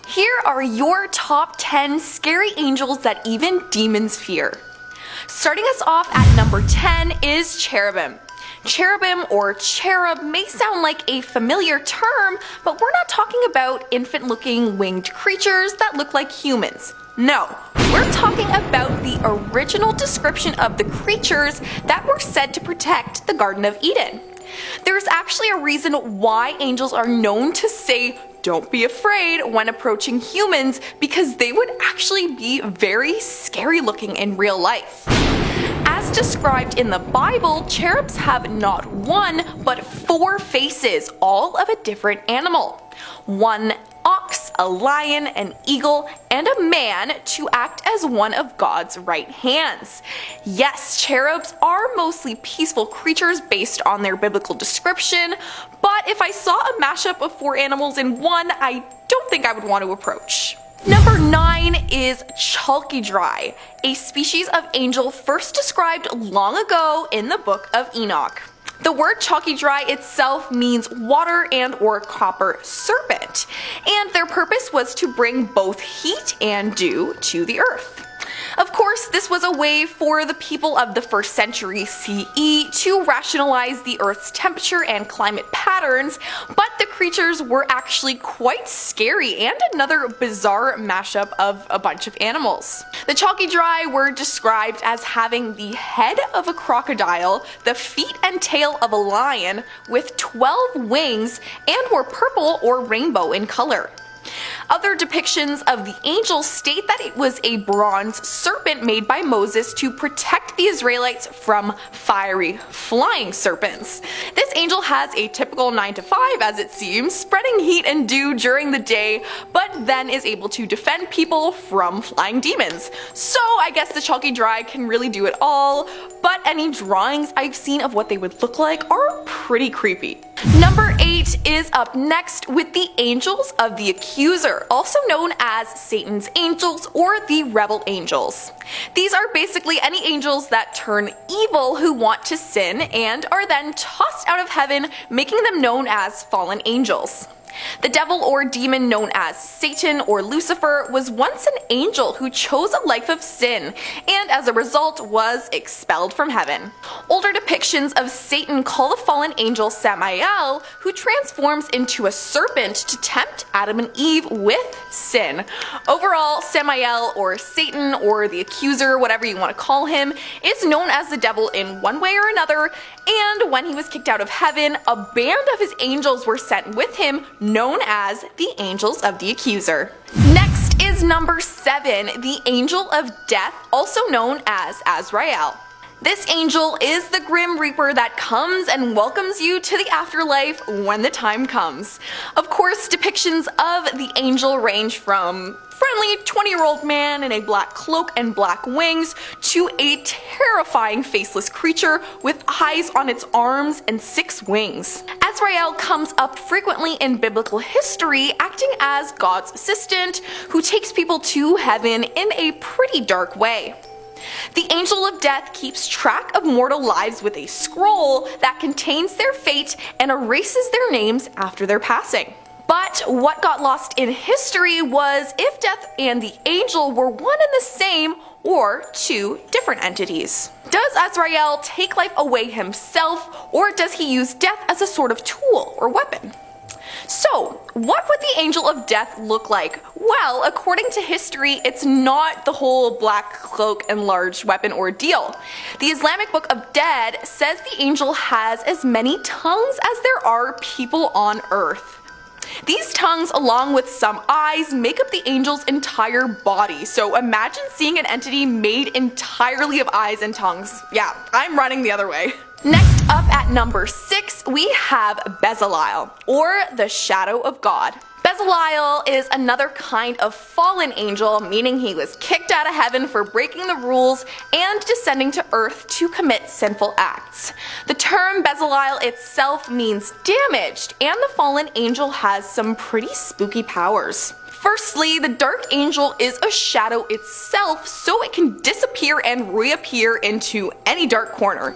Here are your top 10 scary angels that even demons fear. Starting us off at number 10 is cherubim. Cherubim or cherub may sound like a familiar term, but we're not talking about infant-looking winged creatures that look like humans. No, we're talking about the original description of the creatures that were said to protect the Garden of Eden. There's actually a reason why angels are known to say, "Don't be afraid" when approaching humans, because they would actually be very scary looking in real life. As described in the Bible, cherubs have not one, but 4 faces, all of a different animal. One ox, a lion, an eagle, and a man to act as one of God's right hands. Yes, cherubs are mostly peaceful creatures based on their biblical description, but if I saw a mashup of 4 animals in one, I don't think I would want to approach. Number 9 is Chalkydri, a species of angel first described long ago in the Book of Enoch. The word Chalkydri itself means water and or copper serpent, and their purpose was to bring both heat and dew to the earth. Of course, this was a way for the people of the 1st century CE to rationalize the Earth's temperature and climate patterns, but the creatures were actually quite scary and another bizarre mashup of a bunch of animals. The Chalkydri were described as having the head of a crocodile, the feet and tail of a lion, with 12 wings, and were purple or rainbow in color. Other depictions of the angels state that it was a bronze serpent made by Moses to protect the Israelites from fiery flying serpents. This angel has a typical 9 to 5 as it seems, spreading heat and dew during the day, but then is able to defend people from flying demons. So I guess the Chalkydri can really do it all, but any drawings I've seen of what they would look like are pretty creepy. Number 8 is up next with the Angels of the Accuser, also known as Satan's angels or the rebel angels. These are basically any angels that turn evil who want to sin and are then tossed out of heaven, making them known as fallen angels. The devil or demon known as Satan or Lucifer was once an angel who chose a life of sin and as a result was expelled from heaven. Older depictions of Satan call the fallen angel Samael, who transforms into a serpent to tempt Adam and Eve with sin. Overall, Samael or Satan or the accuser, whatever you want to call him, is known as the devil in one way or another, and when he was kicked out of heaven, a band of his angels were sent with him, known as the Angels of the Accuser. Next is number 7, the Angel of Death, also known as Azrael. This angel is the Grim Reaper that comes and welcomes you to the afterlife when the time comes. Of course, depictions of the angel range from friendly 20-year-old man in a black cloak and black wings to a terrifying faceless creature with eyes on its arms and 6 wings. Azrael comes up frequently in biblical history, acting as God's assistant who takes people to heaven in a pretty dark way. The Angel of Death keeps track of mortal lives with a scroll that contains their fate and erases their names after their passing. But what got lost in history was if death and the angel were one and the same or 2 different entities. Does Azrael take life away himself, or does he use death as a sort of tool or weapon? So, what would the Angel of Death look like? Well, according to history, it's not the whole black cloak and large weapon ordeal. The Islamic Book of Dead says the angel has as many tongues as there are people on earth. These tongues, along with some eyes, make up the angel's entire body, so imagine seeing an entity made entirely of eyes and tongues. Yeah, I'm running the other way. Next up at number 6, we have Bezalel, or the Shadow of God. Bezalel is another kind of fallen angel, meaning he was kicked out of heaven for breaking the rules and descending to earth to commit sinful acts. The term Bezalel itself means damaged, and the fallen angel has some pretty spooky powers. Firstly, the dark angel is a shadow itself, so it can disappear and reappear into any dark corner.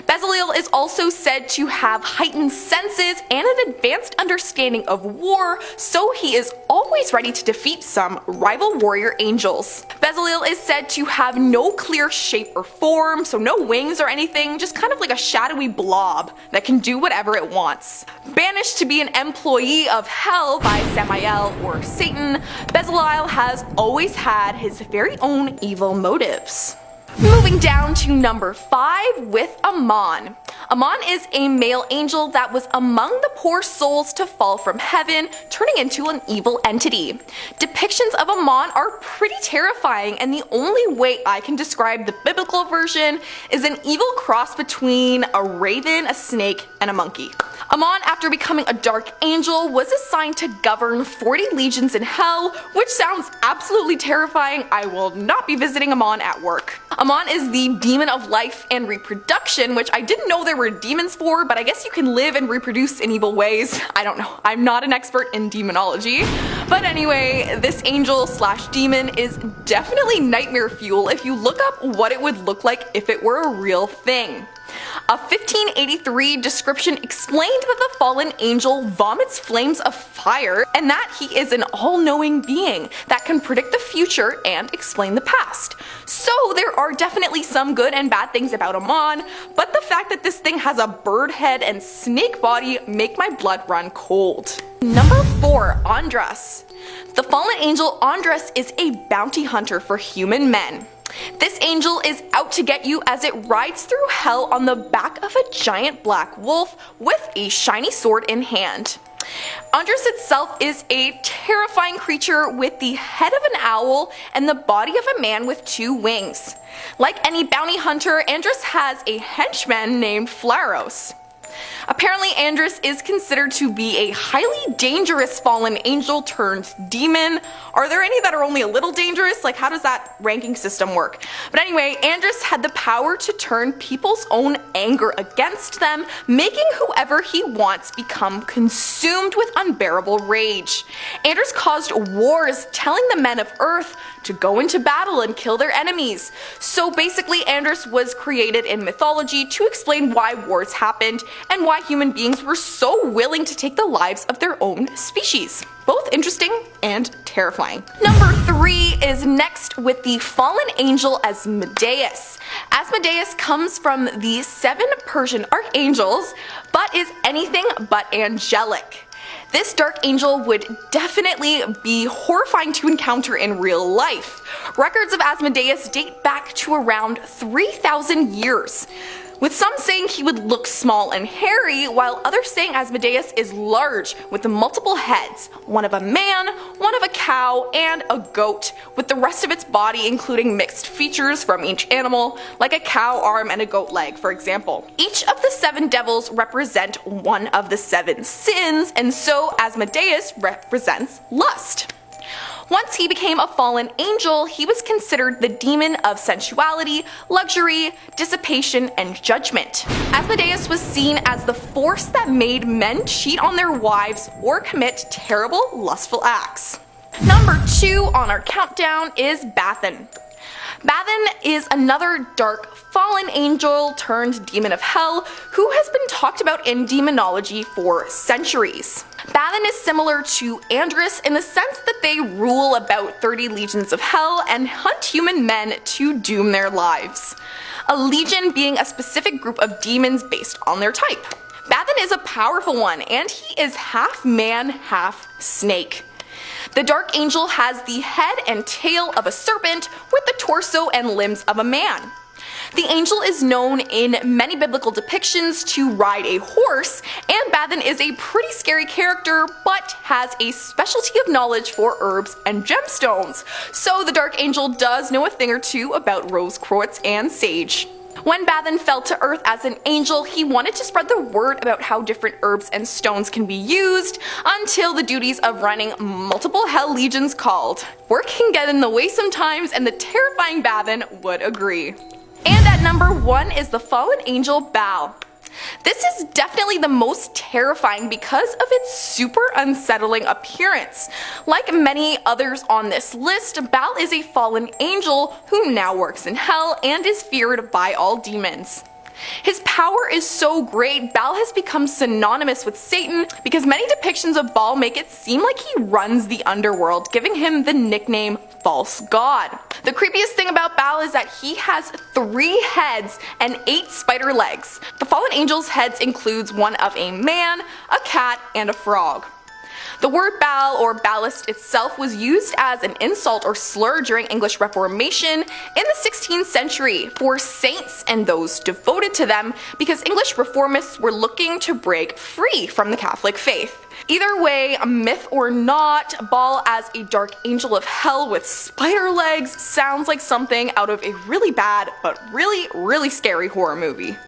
Bezaleel is also said to have heightened senses and an advanced understanding of war, so he is always ready to defeat some rival warrior angels. Bezaleel is said to have no clear shape or form, so no wings or anything, just kind of like a shadowy blob that can do whatever it wants. Banished to be an employee of hell by Samael or Satan, Bezaleel has always had his very own evil motives. Moving down to number 5 with Ammon. Ammon is a male angel that was among the poor souls to fall from heaven, turning into an evil entity. Depictions of Ammon are pretty terrifying, and the only way I can describe the biblical version is an evil cross between a raven, a snake, and a monkey. Ammon, after becoming a dark angel, was assigned to govern 40 legions in hell, which sounds absolutely terrifying. I will not be visiting Ammon at work. Ammon is the demon of life and reproduction, which I didn't know there were demons for, but I guess you can live and reproduce in evil ways. I don't know. I'm not an expert in demonology. But anyway, this angel slash demon is definitely nightmare fuel if you look up what it would look like if it were a real thing. A 1583 description explained that the fallen angel vomits flames of fire and that he is an all-knowing being that can predict the future and explain the past. So there are definitely some good and bad things about Ammon, but the fact that this thing has a bird head and snake body make my blood run cold. Number 4, Andras. The fallen angel Andras is a bounty hunter for human men. This angel is out to get you as it rides through hell on the back of a giant black wolf with a shiny sword in hand. Andras itself is a terrifying creature with the head of an owl and the body of a man with 2 wings. Like any bounty hunter, Andras has a henchman named Phalaros. Apparently, Andras is considered to be a highly dangerous fallen angel turned demon. Are there any that are only a little dangerous? Like, how does that ranking system work? But anyway, Andras had the power to turn people's own anger against them, making whoever he wants become consumed with unbearable rage. Andras caused wars, telling the men of Earth to go into battle and kill their enemies. So basically, Andras was created in mythology to explain why wars happened and why human beings were so willing to take the lives of their own species. Both interesting and terrifying. Number 3 is next with the fallen angel Asmodeus. Asmodeus comes from the 7 Persian archangels, but is anything but angelic. This dark angel would definitely be horrifying to encounter in real life. Records of Asmodeus date back to around 3,000 years, with some saying he would look small and hairy, while others saying Asmodeus is large with multiple heads, one of a man, one of a cow, and a goat, with the rest of its body including mixed features from each animal, like a cow arm and a goat leg, for example. Each of the 7 devils represent one of the 7 sins, and so Asmodeus represents lust. Once he became a fallen angel, he was considered the demon of sensuality, luxury, dissipation, and judgment. Asmodeus was seen as the force that made men cheat on their wives or commit terrible lustful acts. Number 2 on our countdown is Bathan. Bathan is another dark fallen angel turned demon of hell who has been talked about in demonology for centuries. Bathan is similar to Andras in the sense that they rule about 30 legions of hell and hunt human men to doom their lives. A legion being a specific group of demons based on their type. Bathan is a powerful one, and he is half man, half snake. The dark angel has the head and tail of a serpent with the torso and limbs of a man. The angel is known in many biblical depictions to ride a horse, and Bathan is a pretty scary character, but has a specialty of knowledge for herbs and gemstones, so the dark angel does know a thing or two about rose quartz and sage. When Bathan fell to earth as an angel, he wanted to spread the word about how different herbs and stones can be used, until the duties of running multiple hell legions called. Work can get in the way sometimes, and the terrifying Bathan would agree. And at number 1 is the fallen angel Baal. This is definitely the most terrifying because of its super unsettling appearance. Like many others on this list, Baal is a fallen angel who now works in hell and is feared by all demons. His power is so great, Baal has become synonymous with Satan because many depictions of Baal make it seem like he runs the underworld, giving him the nickname False God. The creepiest thing about Baal is that he has 3 heads and 8 spider legs. The fallen angel's heads includes one of a man, a cat, and a frog. The word Baal or Baalist itself was used as an insult or slur during English Reformation in the 16th century for saints and those devoted to them because English reformists were looking to break free from the Catholic faith. Either way, myth or not, Baal as a dark angel of hell with spider legs sounds like something out of a really bad but really scary horror movie.